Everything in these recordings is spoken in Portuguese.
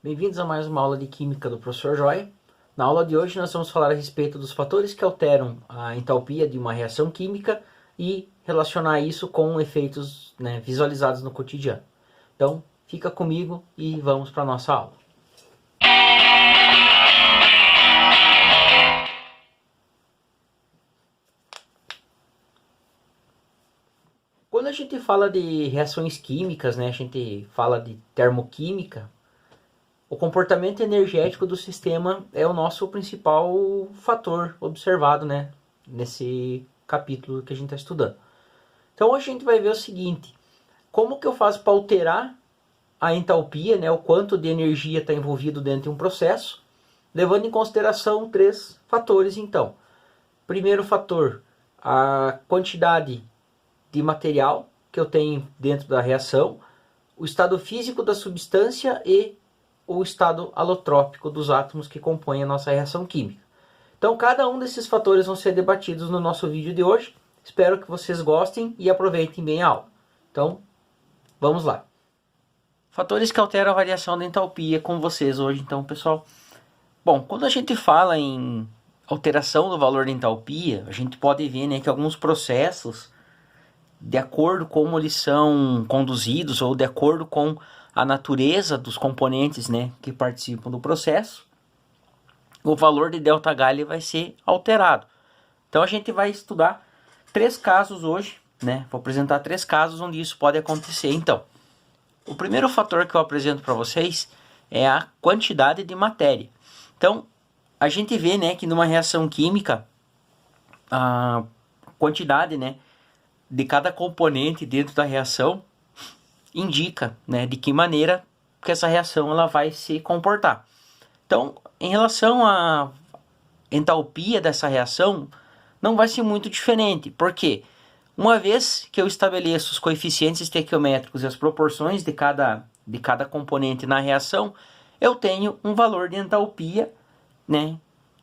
Bem-vindos a mais uma aula de Química do Professor Joy. Na aula de hoje nós vamos falar a respeito dos fatores que alteram a entalpia de uma reação química e relacionar isso com efeitos, visualizados no cotidiano. Então, fica comigo e vamos para a nossa aula. Quando a gente fala de reações químicas, a gente fala de termoquímica. O comportamento energético do sistema é o nosso principal fator observado, nesse capítulo que a gente está estudando. Então hoje a gente vai ver o seguinte: como que eu faço para alterar a entalpia, o quanto de energia está envolvido dentro de um processo, levando em consideração 3 fatores. Então, primeiro fator, a quantidade de material que eu tenho dentro da reação, o estado físico da substância e o estado alotrópico dos átomos que compõem a nossa reação química. Então, cada um desses fatores vão ser debatidos no nosso vídeo de hoje. Espero que vocês gostem e aproveitem bem a aula. Então, vamos lá. Fatores que alteram a variação da entalpia com vocês hoje, então, pessoal. Bom, quando a gente fala em alteração do valor da entalpia, a gente pode ver que alguns processos, de acordo com como eles são conduzidos ou de acordo com a natureza dos componentes que participam do processo, o valor de ΔH vai ser alterado. Então a gente vai estudar 3 casos hoje, vou apresentar 3 casos onde isso pode acontecer. Então, o primeiro fator que eu apresento para vocês é a quantidade de matéria. Então, a gente vê que numa reação química, a quantidade de cada componente dentro da reação indica de que maneira que essa reação ela vai se comportar. Então, em relação à entalpia dessa reação, não vai ser muito diferente. Por quê? Uma vez que eu estabeleço os coeficientes estequiométricos e as proporções de cada componente na reação, eu tenho um valor de entalpia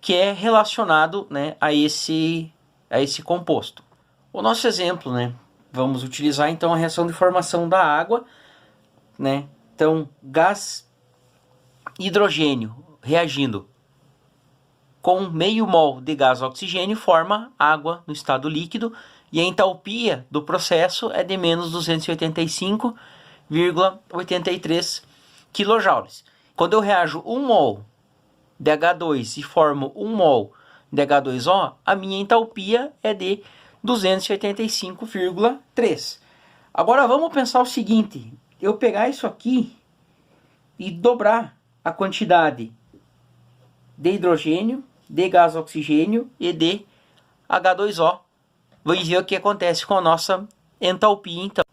que é relacionado a esse composto. O nosso exemplo, vamos utilizar então a reação de formação da água, Então, gás hidrogênio reagindo com meio mol de gás oxigênio forma água no estado líquido e a entalpia do processo é de menos 285,83 kJ. Quando eu reajo 1 mol de H2 e formo 1 mol de H2O, a minha entalpia é de 285,3. Agora vamos pensar o seguinte: eu pegar isso aqui e dobrar a quantidade de hidrogênio, de gás oxigênio e de H2O. Vamos ver o que acontece com a nossa entalpia então.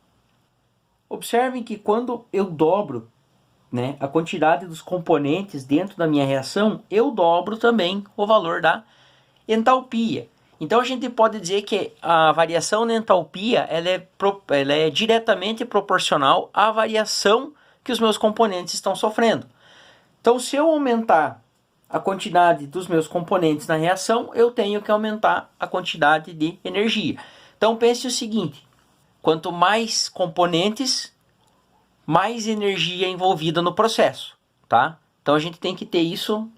Observem que quando eu dobro a quantidade dos componentes dentro da minha reação, eu dobro também o valor da entalpia. Então a gente pode dizer que a variação na entalpia ela é diretamente proporcional à variação que os meus componentes estão sofrendo. Então, se eu aumentar a quantidade dos meus componentes na reação, eu tenho que aumentar a quantidade de energia. Então pense o seguinte: quanto mais componentes, mais energia envolvida no processo, tá? Então a gente tem que ter isso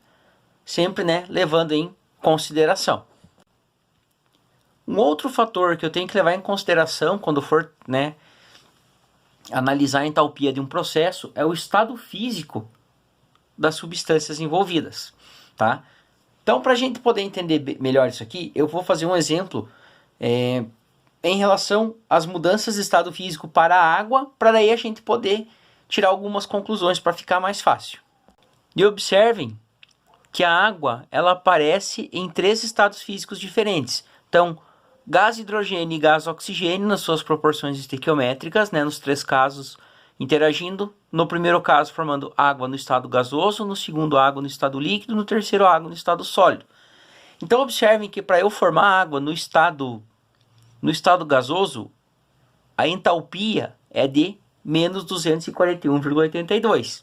sempre levando em consideração. Um outro fator que eu tenho que levar em consideração quando for analisar a entalpia de um processo é o estado físico das substâncias envolvidas, tá? Então, para a gente poder entender melhor isso aqui, eu vou fazer um exemplo em relação às mudanças de estado físico para a água, para daí a gente poder tirar algumas conclusões para ficar mais fácil. E observem que a água ela aparece em 3 estados físicos diferentes. Então, gás hidrogênio e gás oxigênio nas suas proporções estequiométricas, nos 3 casos interagindo. No primeiro caso formando água no estado gasoso, no segundo água no estado líquido, no terceiro água no estado sólido. Então observem que para eu formar água no estado gasoso, a entalpia é de menos 241,82.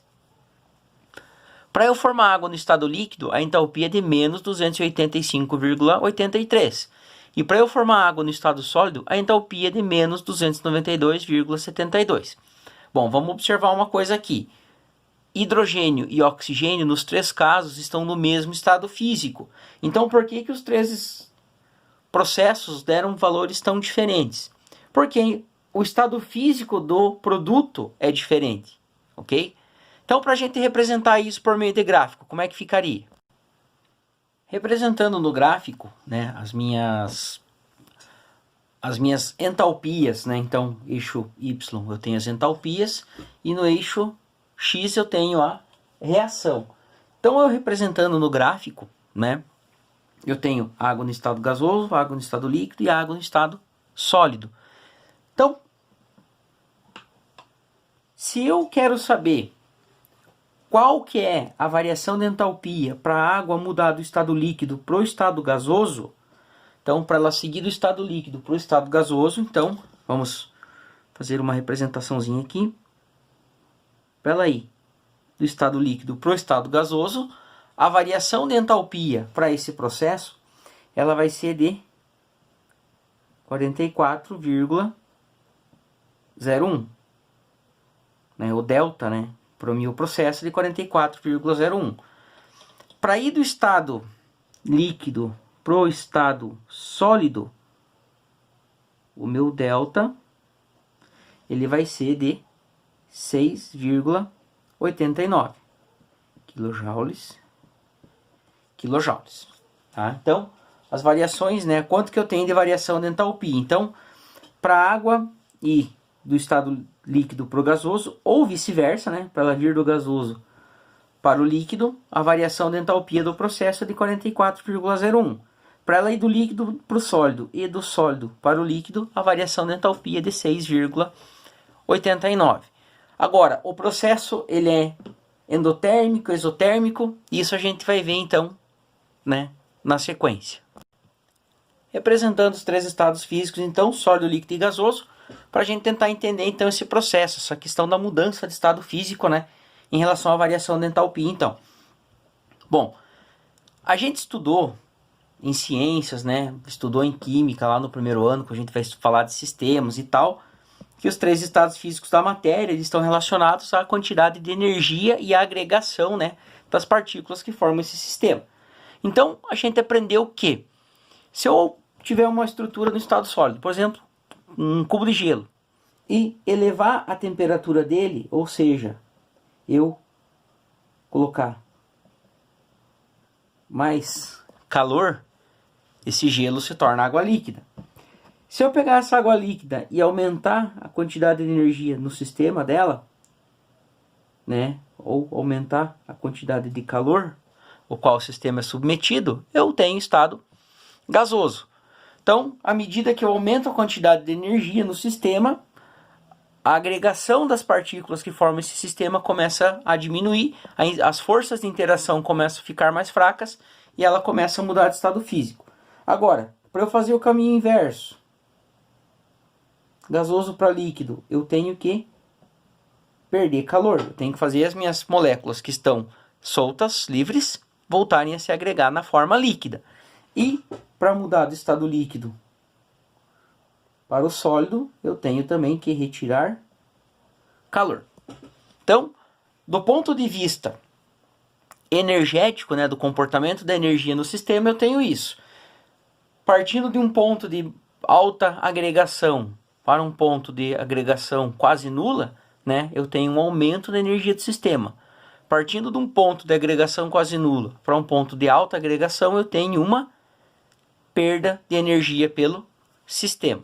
Para eu formar água no estado líquido, a entalpia é de menos 285,83. E para eu formar água no estado sólido, a entalpia é de menos 292,72. Bom, vamos observar uma coisa aqui. hidrogênio e oxigênio, nos três casos, estão no mesmo estado físico. Então, por que os três processos deram valores tão diferentes? Porque o estado físico do produto é diferente, ok? Então, para a gente representar isso por meio de gráfico, como é que ficaria? Representando no gráfico, né, as minhas entalpias, né? Então, eixo Y eu tenho as entalpias e no eixo X eu tenho a reação. Então, eu representando no gráfico, né, eu tenho água no estado gasoso, água no estado líquido e água no estado sólido. Então, se eu quero saber qual que é a variação de entalpia para a água mudar do estado líquido para o estado gasoso, então para ela seguir do estado líquido para o estado gasoso, então vamos fazer uma representaçãozinha aqui. Para ela ir do estado líquido para o estado gasoso, a variação de entalpia para esse processo, ela vai ser de 44,01. Né, o delta, né, para o meu processo de 44,01. Para ir do estado líquido para o estado sólido, o meu delta ele vai ser de 6,89 quilojoules. Tá? Então, as variações, né, quanto que eu tenho de variação de entalpia? Então, para a água ir do estado líquido para o gasoso, ou vice-versa, né, para ela vir do gasoso para o líquido, a variação de entalpia do processo é de 44,01. Para ela ir do líquido para o sólido e do sólido para o líquido, a variação de entalpia é de 6,89. Agora, o processo ele é endotérmico, exotérmico, e isso a gente vai ver então, né, na sequência. Representando os três estados físicos, então, sólido, líquido e gasoso, para a gente tentar entender então esse processo, essa questão da mudança de estado físico, né, em relação à variação de entalpia. Então, bom, a gente estudou em ciências, né, estudou em química lá no primeiro ano, que a gente vai falar de sistemas e tal, que os três estados físicos da matéria eles estão relacionados à quantidade de energia e à agregação, né, das partículas que formam esse sistema. Então, a gente aprendeu que se eu tiver uma estrutura no estado sólido, por exemplo, um cubo de gelo, e elevar a temperatura dele, ou seja, eu colocar mais calor, esse gelo se torna água líquida. Se eu pegar essa água líquida e aumentar a quantidade de energia no sistema dela, né, ou aumentar a quantidade de calor ao qual o sistema é submetido, eu tenho estado gasoso. Então, à medida que eu aumento a quantidade de energia no sistema, a agregação das partículas que formam esse sistema começa a diminuir, as forças de interação começam a ficar mais fracas e ela começa a mudar de estado físico. Agora, para eu fazer o caminho inverso, gasoso para líquido, eu tenho que perder calor. Eu tenho que fazer as minhas moléculas que estão soltas, livres, voltarem a se agregar na forma líquida. E para mudar do estado líquido para o sólido, eu tenho também que retirar calor. Então, do ponto de vista energético, né, do comportamento da energia no sistema, eu tenho isso. Partindo de um ponto de alta agregação para um ponto de agregação quase nula, né, eu tenho um aumento da energia do sistema. Partindo de um ponto de agregação quase nula para um ponto de alta agregação, eu tenho uma perda de energia pelo sistema.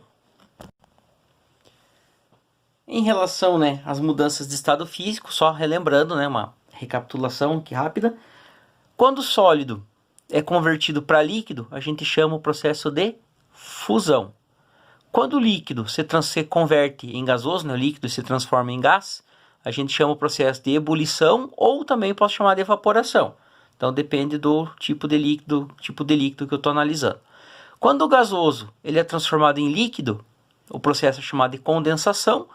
Em relação, né, às mudanças de estado físico, só relembrando, né, uma recapitulação aqui rápida. Quando o sólido é convertido para líquido, a gente chama o processo de fusão. Quando o líquido se converte em gasoso, né, o líquido se transforma em gás, a gente chama o processo de ebulição ou também posso chamar de evaporação. Então depende do tipo de líquido que eu estou analisando. Quando o gasoso ele é transformado em líquido, o processo é chamado de condensação.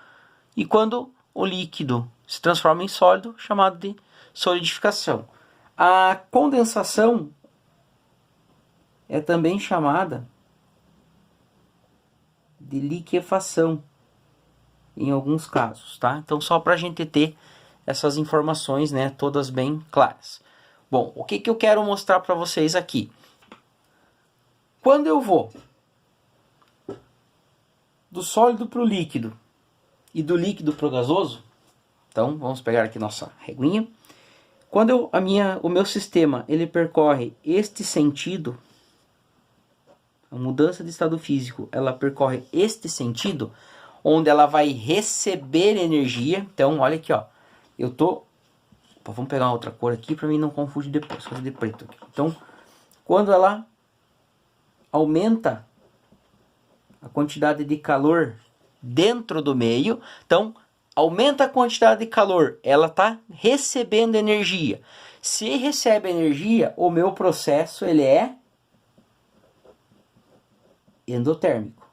E quando o líquido se transforma em sólido, chamado de solidificação. A condensação é também chamada de liquefação em alguns casos, tá? Então só para a gente ter essas informações, né, todas bem claras. Bom, o que eu quero mostrar para vocês aqui? Quando eu vou do sólido para o líquido e do líquido para o gasoso, então vamos pegar aqui nossa reguinha. Quando o meu sistema ele percorre este sentido, a mudança de estado físico, ela percorre este sentido, onde ela vai receber energia. Então, olha aqui, ó. Vamos pegar uma outra cor aqui para mim não confundir depois. Vou fazer de preto aqui. Então, quando ela aumenta a quantidade de calor dentro do meio, então aumenta a quantidade de calor, ela está recebendo energia. Se recebe energia, o meu processo ele é endotérmico,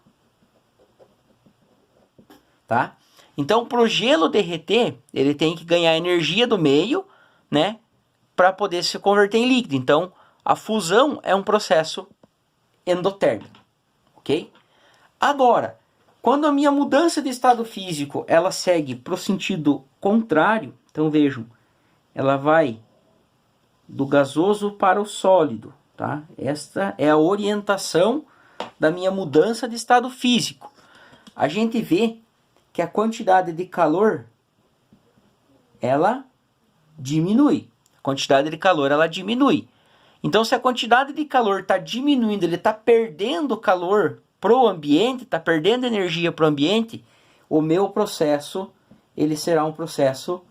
tá? Então, para o gelo derreter, ele tem que ganhar energia do meio, né, para poder se converter em líquido. Então, a fusão é um processo endotérmico, ok? Agora, quando a minha mudança de estado físico ela segue para o sentido contrário, então vejam, ela vai do gasoso para o sólido, tá? Esta é a orientação da minha mudança de estado físico. A gente vê que a quantidade de calor ela diminui. A quantidade de calor ela diminui. Então, se a quantidade de calor está diminuindo, ele está perdendo calor para o ambiente, está perdendo energia para o ambiente, o meu processo ele será um processo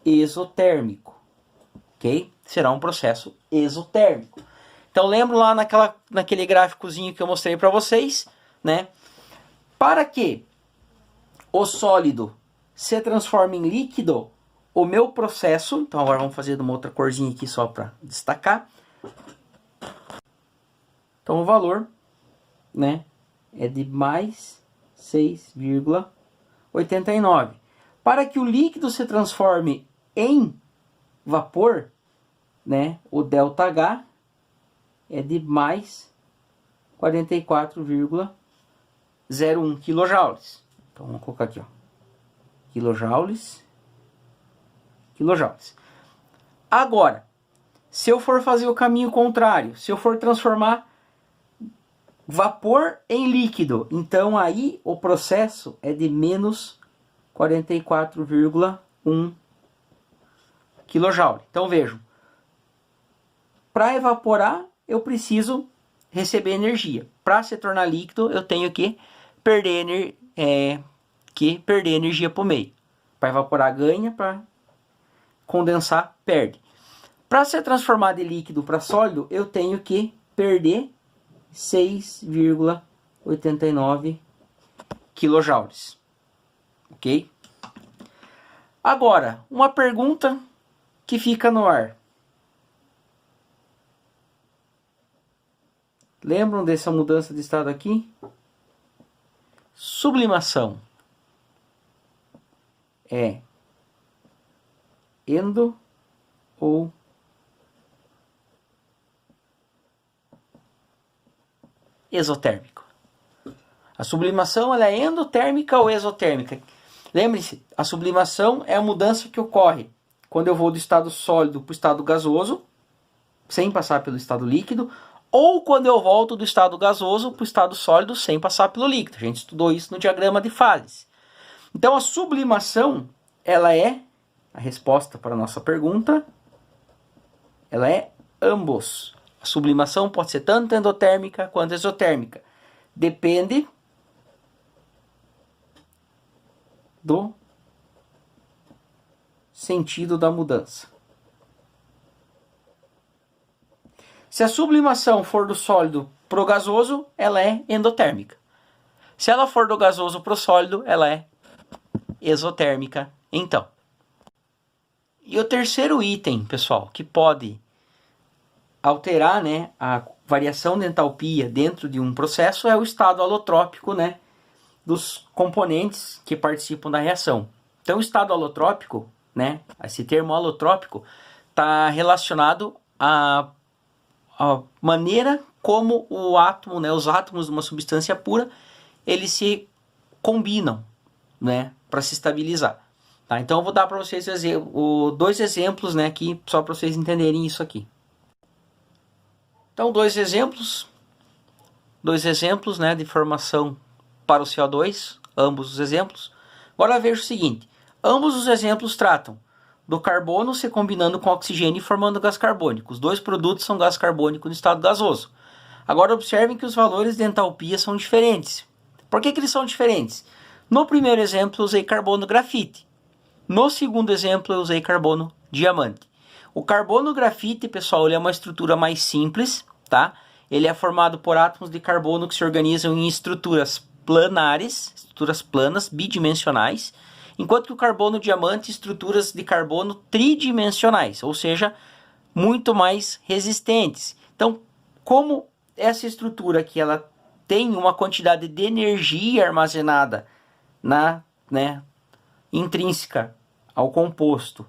exotérmico, ok? Será um processo exotérmico. Então, lembro lá naquele gráficozinho que eu mostrei para vocês, né? Para que o sólido se transforme em líquido, o meu processo... Então, agora vamos fazer de uma outra corzinha aqui só para destacar. Então, o valor, né, é de mais 6,89. Para que o líquido se transforme em vapor, né, o ΔH é de mais 44,01 quilojoules. Então, vamos colocar aqui, ó, quilojoules. Agora, se eu for fazer o caminho contrário, se eu for transformar vapor em líquido, então aí o processo é de menos 44,1 kJ. Então vejam, para evaporar eu preciso receber energia. Para se tornar líquido eu tenho que perder energia para o meio. Para evaporar ganha, para condensar perde. Para ser transformado de líquido para sólido eu tenho que perder 6,89 kJ. Ok? Agora, uma pergunta que fica no ar. Lembram dessa mudança de estado aqui? Sublimação é endo ou exotérmico? A sublimação ela é endotérmica ou exotérmica? Lembre-se, a sublimação é a mudança que ocorre quando eu vou do estado sólido para o estado gasoso, sem passar pelo estado líquido, ou quando eu volto do estado gasoso para o estado sólido sem passar pelo líquido. A gente estudou isso no diagrama de fases. Então a sublimação, ela é, a resposta para a nossa pergunta, ela é ambos. A sublimação pode ser tanto endotérmica quanto exotérmica. Depende do sentido da mudança. Se a sublimação for do sólido para o gasoso, ela é endotérmica. Se ela for do gasoso para o sólido, ela é exotérmica. Então, e o terceiro item, pessoal, que pode alterar, né, a variação de entalpia dentro de um processo é o estado alotrópico, né, dos componentes que participam da reação. Então, o estado alotrópico, né, esse termo alotrópico, está relacionado a maneira como o átomo, né, os átomos de uma substância pura, eles se combinam, né, para se estabilizar. Tá? Então eu vou dar para vocês dois exemplos, né, aqui, só para vocês entenderem isso aqui. Então dois exemplos, né, de formação para o CO2, ambos os exemplos. Agora veja o seguinte, ambos os exemplos tratam do carbono se combinando com oxigênio e formando gás carbônico. Os dois produtos são gás carbônico no estado gasoso. Agora observem que os valores de entalpia são diferentes. Por que eles são diferentes? No primeiro exemplo eu usei carbono grafite. No segundo exemplo eu usei carbono diamante. O carbono grafite, pessoal, ele é uma estrutura mais simples, tá? Ele é formado por átomos de carbono que se organizam em estruturas planares, estruturas planas, bidimensionais, enquanto que o carbono diamante, estruturas de carbono tridimensionais, ou seja, muito mais resistentes. Então, como essa estrutura aqui, ela tem uma quantidade de energia armazenada intrínseca ao composto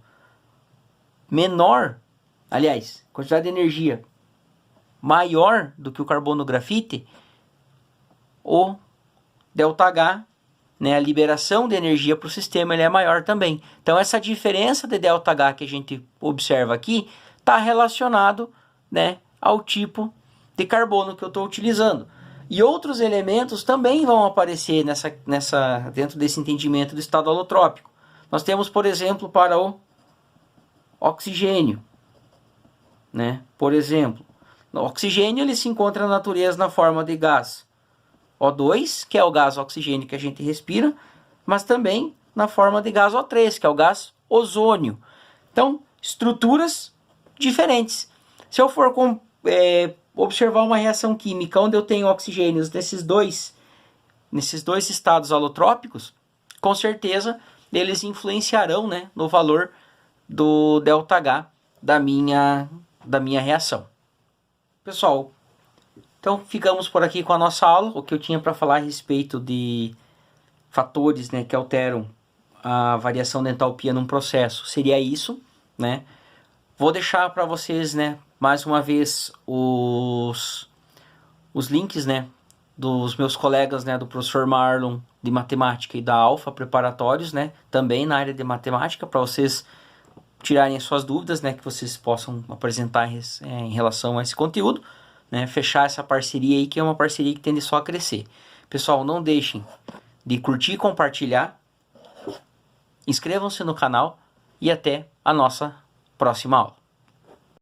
menor, aliás, quantidade de energia maior do que o carbono grafite, o ΔH, né, a liberação de energia para o sistema, ele é maior também. Então essa diferença de ΔH que a gente observa aqui está relacionado, né, ao tipo de carbono que eu estou utilizando. E outros elementos também vão aparecer dentro desse entendimento do estado alotrópico. Nós temos, por exemplo, para o oxigênio, né? Por exemplo, o oxigênio ele se encontra na natureza na forma de gás O2, que é o gás oxigênio que a gente respira, mas também na forma de gás O3, que é o gás ozônio. Então, estruturas diferentes. Se eu for observar uma reação química onde eu tenho oxigênios nesses dois estados alotrópicos, com certeza eles influenciarão, né, no valor do ΔH da minha reação. Pessoal, então ficamos por aqui com a nossa aula. O que eu tinha para falar a respeito de fatores, né, que alteram a variação da entalpia num processo seria isso, né? Vou deixar para vocês, né, mais uma vez os links, né, dos meus colegas, né, do professor Marlon de matemática e da Alfa preparatórios, né, também na área de matemática, para vocês tirarem as suas dúvidas, né, que vocês possam apresentar em relação a esse conteúdo, né, fechar essa parceria aí, que é uma parceria que tende só a crescer. Pessoal, não deixem de curtir e compartilhar, inscrevam-se no canal e até a nossa próxima aula.